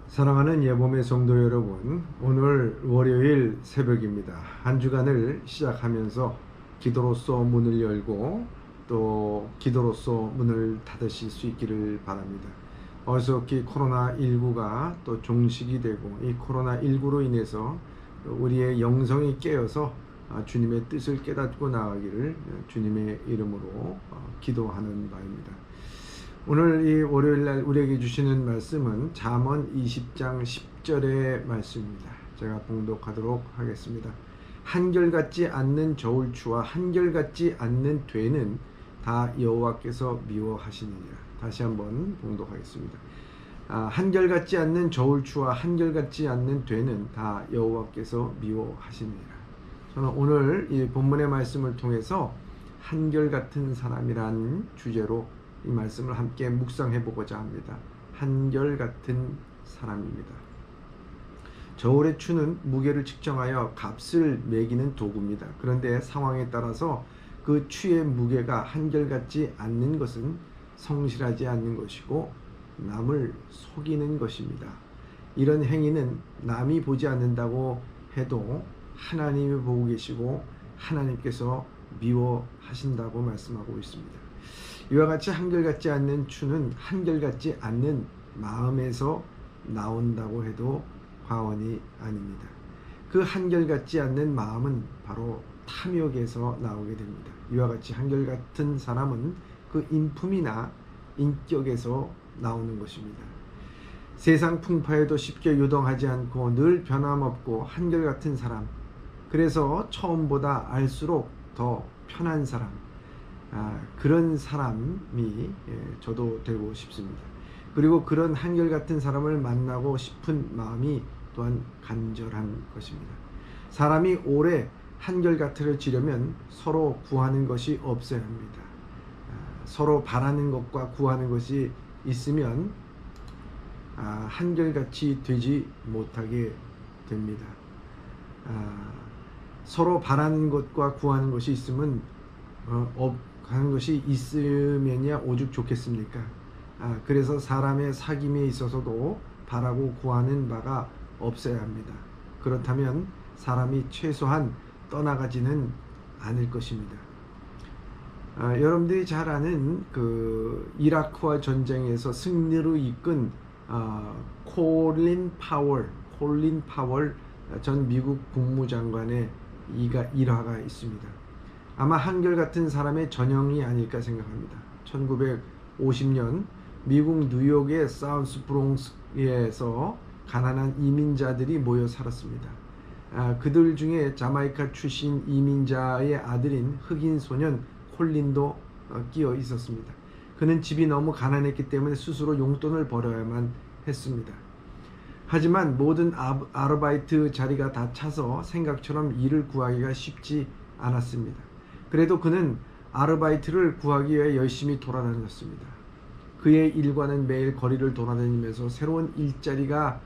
사랑하는 예봄의 성도 여러분, 오늘 월요일 새벽입니다. 한 주간을 시작하면서 기도로서 문을 열고 또 기도로서 문을 닫으실 수 있기를 바랍니다. 어설프게 코로나19가 또 종식이 되고 이 코로나19로 인해서 우리의 영성이 깨어서 주님의 뜻을 깨닫고 나아가기를 주님의 이름으로 기도하는 바입니다. 오늘 이 월요일날 우리에게 주시는 말씀은 잠언 20장 10절의 말씀입니다. 제가 봉독하도록 하겠습니다. 한결같지 않는 저울추와 한결같지 않는 되는 다 여호와께서 미워하시느니라. 다시 한번 봉독하겠습니다. 한결같지 않는 저울추와 한결같지 않는 되는 다 여호와께서 미워하시느니라. 저는 오늘 이 본문의 말씀을 통해서 한결같은 사람이란 주제로 이 말씀을 함께 묵상해 보고자 합니다. 한결같은 사람입니다. 저울의 추는 무게를 측정하여 값을 매기는 도구입니다. 그런데 상황에 따라서 그 추의 무게가 한결같지 않는 것은 성실하지 않는 것이고 남을 속이는 것입니다. 이런 행위는 남이 보지 않는다고 해도 하나님이 보고 계시고 하나님께서 미워하신다고 말씀하고 있습니다. 이와 같이 한결같지 않는 추는 한결같지 않는 마음에서 나온다고 해도 과언이 아닙니다. 그 한결같지 않는 마음은 바로 탐욕에서 나오게 됩니다. 이와 같이 한결같은 사람은 그 인품이나 인격에서 나오는 것입니다. 세상 풍파에도 쉽게 요동하지 않고 늘 변함없고 한결같은 사람, 그래서 처음보다 알수록 더 편한 사람, 그런 사람이 저도 되고 싶습니다. 그리고 그런 한결같은 사람을 만나고 싶은 마음이 또한 간절한 것입니다. 사람이 오래 한결같이를 지려면 서로 구하는 것이 없어야 합니다. 서로 바라는 것과 구하는 것이 있으면 한결같이 되지 못하게 됩니다. 서로 바라는 것과 구하는 것이 있으면 하는 것이 있으면야 오죽 좋겠습니까? 그래서 사람의 사귐에 있어서도 바라고 구하는 바가 없어야 합니다. 그렇다면 사람이 최소한 떠나가지는 않을 것입니다. 여러분들이 잘 아는 그 이라크와 전쟁에서 승리로 이끈 콜린 파월 전 미국 국무장관의 일화가 있습니다. 아마 한결같은 사람의 전형이 아닐까 생각합니다. 1950년 미국 뉴욕의 사우스 브롱스에서 가난한 이민자들이 모여 살았습니다. 그들 중에 자마이카 출신 이민자의 아들인 흑인 소년 콜린도 끼어 있었습니다. 그는 집이 너무 가난했기 때문에 스스로 용돈을 벌어야만 했습니다. 하지만 모든 아르바이트 자리가 다 차서 생각처럼 일을 구하기가 쉽지 않았습니다. 그래도 그는 아르바이트를 구하기 위해 열심히 돌아다녔습니다. 그의 일과는 매일 거리를 돌아다니면서 새로운 일자리가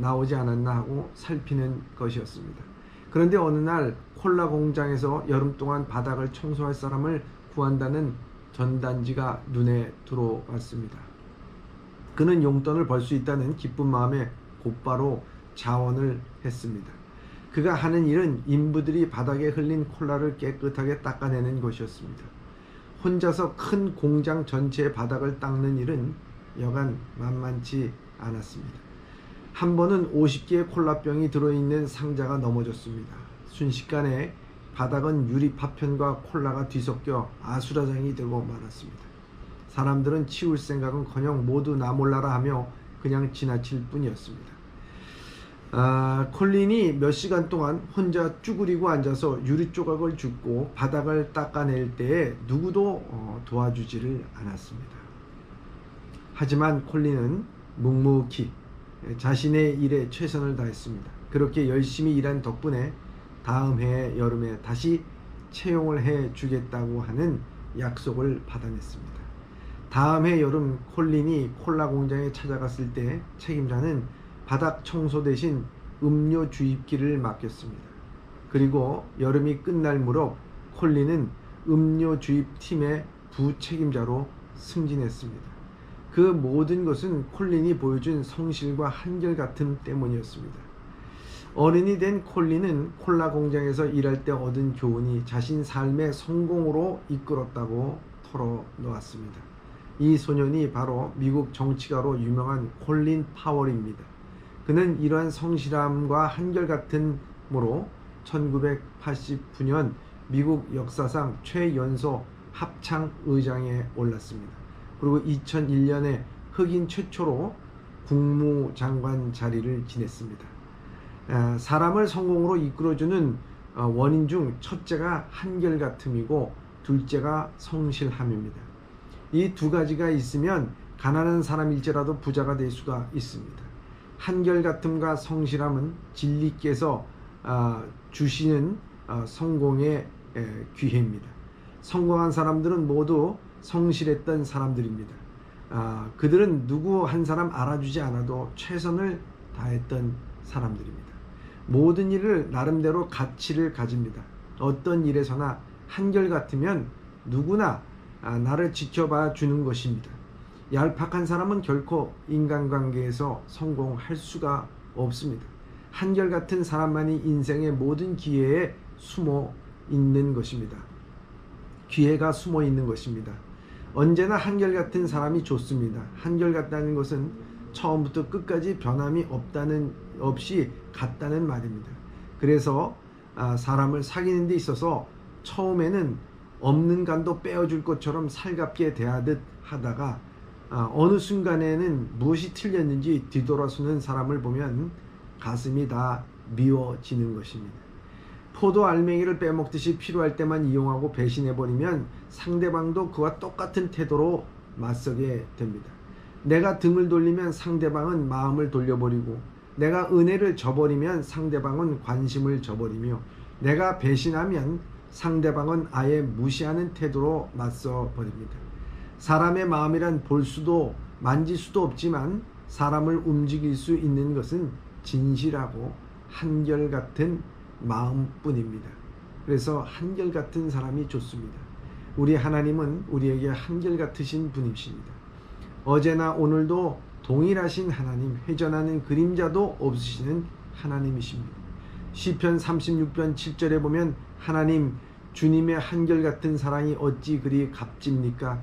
나오지 않았나 하고 살피는 것이었습니다. 그런데 어느 날 콜라 공장에서 여름 동안 바닥을 청소할 사람을 구한다는 전단지가 눈에 들어왔습니다. 그는 용돈을 벌 수 있다는 기쁜 마음에 곧바로 자원을 했습니다. 그가 하는 일은 인부들이 바닥에 흘린 콜라를 깨끗하게 닦아내는 것이었습니다. 혼자서 큰 공장 전체의 바닥을 닦는 일은 여간 만만치 않았습니다. 한 번은 50개의 콜라병이 들어있는 상자가 넘어졌습니다. 순식간에 바닥은 유리 파편과 콜라가 뒤섞여 아수라장이 되고 말았습니다. 사람들은 치울 생각은커녕 모두 나 몰라라 하며 그냥 지나칠 뿐이었습니다. 콜린이 몇 시간 동안 혼자 쭈그리고 앉아서 유리 조각을 줍고 바닥을 닦아낼 때에 누구도 도와주지를 않았습니다. 하지만 콜린은 묵묵히 자신의 일에 최선을 다했습니다. 그렇게 열심히 일한 덕분에 다음 해 여름에 다시 채용을 해 주겠다고 하는 약속을 받아냈습니다. 다음 해 여름 콜린이 콜라 공장에 찾아갔을 때 책임자는 바닥 청소 대신 음료 주입기를 맡겼습니다. 그리고 여름이 끝날 무렵 콜린은 음료 주입팀의 부책임자로 승진했습니다. 그 모든 것은 콜린이 보여준 성실과 한결같음 때문이었습니다. 어른이 된 콜린은 콜라 공장에서 일할 때 얻은 교훈이 자신 삶의 성공으로 이끌었다고 털어놓았습니다. 이 소년이 바로 미국 정치가로 유명한 콜린 파월입니다. 그는 이러한 성실함과 한결같음으로 1989년 미국 역사상 최연소 합창의장에 올랐습니다. 그리고 2001년에 흑인 최초로 국무장관 자리를 지냈습니다. 사람을 성공으로 이끌어주는 원인 중 첫째가 한결같음이고 둘째가 성실함입니다. 이 두 가지가 있으면 가난한 사람일지라도 부자가 될 수가 있습니다. 한결같음과 성실함은 진리께서 주시는 성공의 기회입니다. 성공한 사람들은 모두 성실했던 사람들입니다. 그들은 누구 한 사람 알아주지 않아도 최선을 다했던 사람들입니다. 모든 일을 나름대로 가치를 가집니다. 어떤 일에서나 한결같으면 누구나 나를 지켜봐 주는 것입니다. 얄팍한 사람은 결코 인간관계에서 성공할 수가 없습니다. 한결같은 사람만이 인생의 모든 기회에 숨어 있는 것입니다. 기회가 숨어 있는 것입니다. 언제나 한결같은 사람이 좋습니다. 한결같다는 것은 처음부터 끝까지 변함이 없이 같다는 말입니다. 그래서 사람을 사귀는 데 있어서 처음에는 없는 간도 빼어줄 것처럼 살갑게 대하듯 하다가 어느 순간에는 무엇이 틀렸는지 뒤돌아서는 사람을 보면 가슴이 다 미워지는 것입니다. 포도 알맹이를 빼먹듯이 필요할 때만 이용하고 배신해버리면 상대방도 그와 똑같은 태도로 맞서게 됩니다. 내가 등을 돌리면 상대방은 마음을 돌려버리고, 내가 은혜를 저버리면 상대방은 관심을 저버리며, 내가 배신하면 상대방은 아예 무시하는 태도로 맞서 버립니다. 사람의 마음이란 볼 수도 만질 수도 없지만 사람을 움직일 수 있는 것은 진실하고 한결같은 마음뿐입니다. 그래서 한결같은 사람이 좋습니다. 우리 하나님은 우리에게 한결같으신 분이십니다. 어제나 오늘도 동일하신 하나님, 회전하는 그림자도 없으시는 하나님이십니다. 시편 36편 7절에 보면 하나님, 주님의 한결같은 사랑이 어찌 그리 값집니까?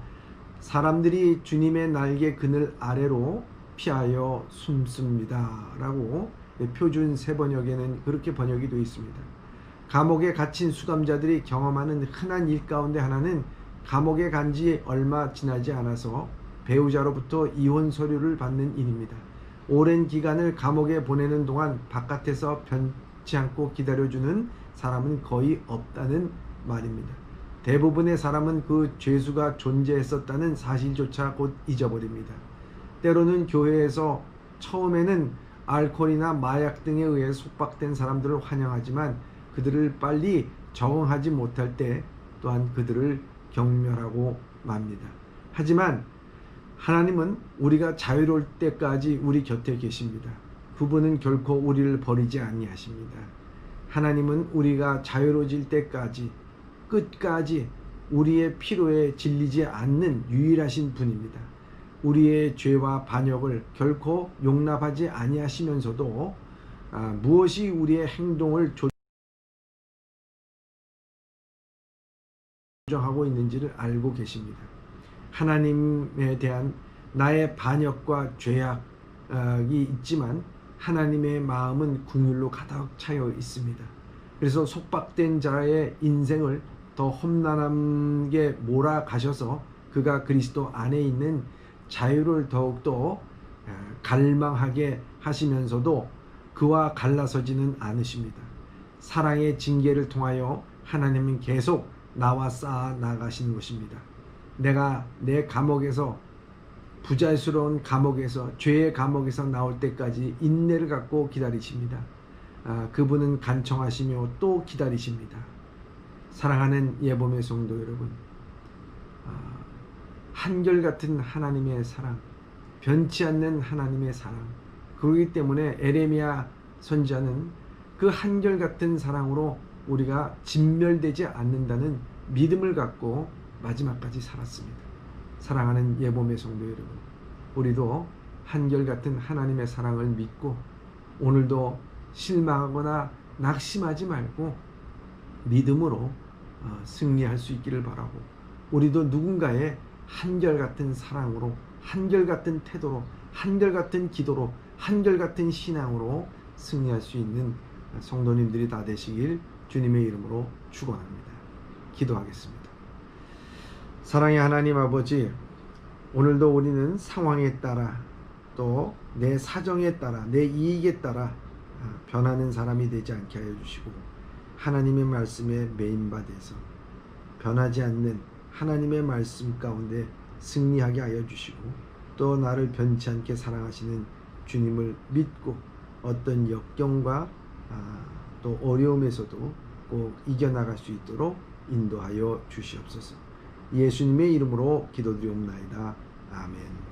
사람들이 주님의 날개 그늘 아래로 피하여 숨습니다. 라고 표준 세번역에는 그렇게 번역이 되어 있습니다. 감옥에 갇힌 수감자들이 경험하는 흔한 일 가운데 하나는 감옥에 간 지 얼마 지나지 않아서 배우자로부터 이혼 서류를 받는 일입니다. 오랜 기간을 감옥에 보내는 동안 바깥에서 변치 않고 기다려주는 사람은 거의 없다는 말입니다. 대부분의 사람은 그 죄수가 존재했었다는 사실조차 곧 잊어버립니다. 때로는 교회에서 처음에는 알코올이나 마약 등에 의해 속박된 사람들을 환영하지만 그들을 빨리 적응하지 못할 때 또한 그들을 경멸하고 맙니다. 하지만 하나님은 우리가 자유로울 때까지 우리 곁에 계십니다. 그분은 결코 우리를 버리지 아니하십니다. 하나님은 우리가 자유로워질 때까지 끝까지 우리의 필요에 질리지 않는 유일하신 분입니다. 우리의 죄와 반역을 결코 용납하지 아니하시면서도 무엇이 우리의 행동을 조정하고 있는지를 알고 계십니다. 하나님에 대한 나의 반역과 죄악이 있지만 하나님의 마음은 긍휼로 가득 차여 있습니다. 그래서 속박된 자의 인생을 더 험난하게 몰아가셔서 그가 그리스도 안에 있는 자유를 더욱더 갈망하게 하시면서도 그와 갈라서지는 않으십니다. 사랑의 징계를 통하여 하나님은 계속 나와 쌓아 나가시는 것입니다. 내가 내 감옥에서, 부자유스러운 감옥에서, 죄의 감옥에서 나올 때까지 인내를 갖고 기다리십니다. 그분은 간청하시며 또 기다리십니다. 사랑하는 예범의 성도 여러분, 한결같은 하나님의 사랑, 변치 않는 하나님의 사랑, 그렇기 때문에 에레미야 선지자는 그 한결같은 사랑으로 우리가 진멸되지 않는다는 믿음을 갖고 마지막까지 살았습니다. 사랑하는 예범의 성도 여러분, 우리도 한결같은 하나님의 사랑을 믿고 오늘도 실망하거나 낙심하지 말고 믿음으로 승리할 수 있기를 바라고, 우리도 누군가의 한결같은 사랑으로, 한결같은 태도로, 한결같은 기도로, 한결같은 신앙으로 승리할 수 있는 성도님들이 다 되시길 주님의 이름으로 축원합니다. 기도하겠습니다. 사랑의 하나님 아버지, 오늘도 우리는 상황에 따라 또 내 사정에 따라 내 이익에 따라 변하는 사람이 되지 않게 하여 주시고, 하나님의 말씀에 매인받아서 변하지 않는 하나님의 말씀 가운데 승리하게 하여 주시고, 또 나를 변치 않게 사랑하시는 주님을 믿고 어떤 역경과 또 어려움에서도 꼭 이겨나갈 수 있도록 인도하여 주시옵소서. 예수님의 이름으로 기도드리옵나이다. 아멘.